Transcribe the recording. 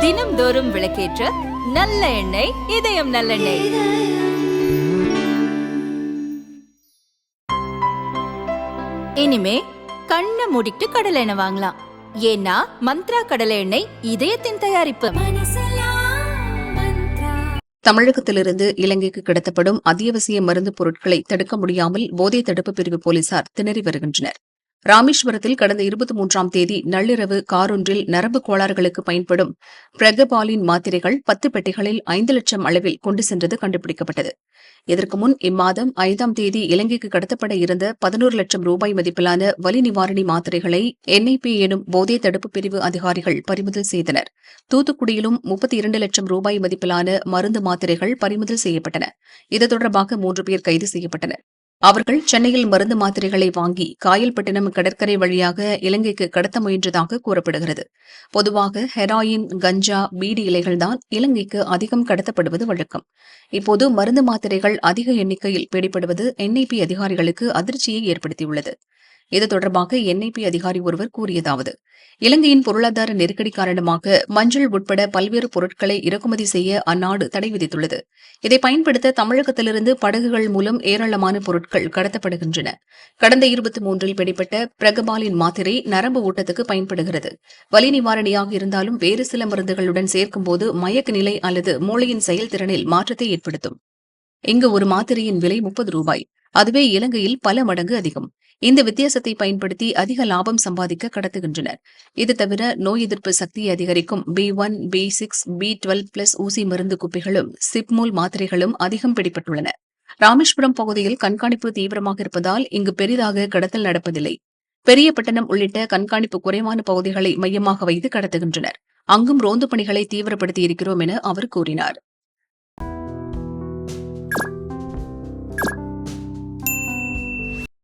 தினம்தோறும் விளக்கேற்ற நல்ல எண்ணெய், இதயம் நல்லெண்ணெய். இனிமே கண்ணை மூடிட்டு கடலை எண்ணெய் வாங்கலாம். ஏன்னா மந்த்ரா கடலை எண்ணெய் இதயத்தின் தயாரிப்பு. தமிழகத்திலிருந்து இலங்கைக்கு கடத்தப்படும் அத்தியாவசிய மருந்து பொருட்களை தடுக்க முடியாமல் போதை தடுப்பு பிரிவு போலீசார் திணறி வருகின்றனர். ராமேஸ்வரத்தில் கடந்த 23ஆம் தேதி நள்ளிரவு காரொன்றில் நரம்பு கோளாறுகளுக்கு பயன்படும் பிரகபாலின் மாத்திரைகள் 10 பெட்டிகளில் 5 லட்சம் அளவில் கொண்டு சென்றது கண்டுபிடிக்கப்பட்டது. இதற்கு முன் இம்மாதம் 5ஆம் தேதி இலங்கைக்கு கடத்தப்பட இருந்த 11 லட்சம் ரூபாய் மதிப்பிலான வலி நிவாரணி மாத்திரைகளை NIP எனும் போதை தடுப்பு பிரிவு அதிகாரிகள் பறிமுதல் செய்தனர். தூத்துக்குடியிலும் 32 லட்சம் ரூபாய் மதிப்பிலான மருந்து மாத்திரைகள் பறிமுதல் செய்யப்பட்டன. இது தொடர்பாக 3 பேர் கைது செய்யப்பட்டனர். அவர்கள் சென்னையில் மருந்து மாத்திரைகளை வாங்கி காயல்பட்டினம் கடற்கரை வழியாக இலங்கைக்கு கடத்த முயன்றதாக கூறப்படுகிறது. பொதுவாக ஹெராயின், கஞ்சா, பீடி இலைகள்தான் இலங்கைக்கு அதிகம் கடத்தப்படுவது வழக்கம். இப்போது மருந்து மாத்திரைகள் அதிக எண்ணிக்கையில் பிடிபடுவது NIP அதிகாரிகளுக்கு அதிர்ச்சியை ஏற்படுத்தியுள்ளது. இது தொடர்பாக NIP அதிகாரி ஒருவர் கூறியதாவது: இலங்கையின் பொருளாதார நெருக்கடி காரணமாக மஞ்சள் உட்பட பல்வேறு பொருட்களை இறக்குமதி செய்ய அந்நாடு தடை விதித்துள்ளது. இதை பயன்படுத்த தமிழகத்திலிருந்து படகுகள் மூலம் ஏராளமான பொருட்கள் கடத்தப்படுகின்றன. கடந்த 23இல் பிடிபட்ட பிரகபாலின் மாத்திரை நரம்பு ஊட்டத்துக்கு பயன்படுகிறது. வலி நிவாரணியாக இருந்தாலும் வேறு சில மருந்துகளுடன் சேர்க்கும்போது மயக்க நிலை அல்லது மூளையின் செயல்திறனில் மாற்றத்தை ஏற்படுத்தும். இங்கு ஒரு மாத்திரையின் விலை 30 ரூபாய். அதுவே இலங்கையில் பல மடங்கு அதிகம். இந்த வித்தியாசத்தை பயன்படுத்தி அதிக லாபம் சம்பாதிக்க கடத்துகின்றனர். இது தவிர நோய் எதிர்ப்பு சக்தியை அதிகரிக்கும் B1, B6, B12+ ஊசி மருந்து குப்பிகளும் சிப்மோல் மாத்திரைகளும் அதிகம் பிடிபட்டுள்ளன. ராமேஸ்வரம் பகுதியில் கண்காணிப்பு தீவிரமாக இருப்பதால் இங்கு பெரிதாக கடத்தல் நடப்பதில்லை. பெரியபட்டணம் உள்ளிட்ட கண்காணிப்பு குறைவான பகுதிகளை மையமாக வைத்து கடத்துகின்றனர். அங்கும் ரோந்து பணிகளை தீவிரப்படுத்தியிருக்கிறோம் என அவர் கூறினார்.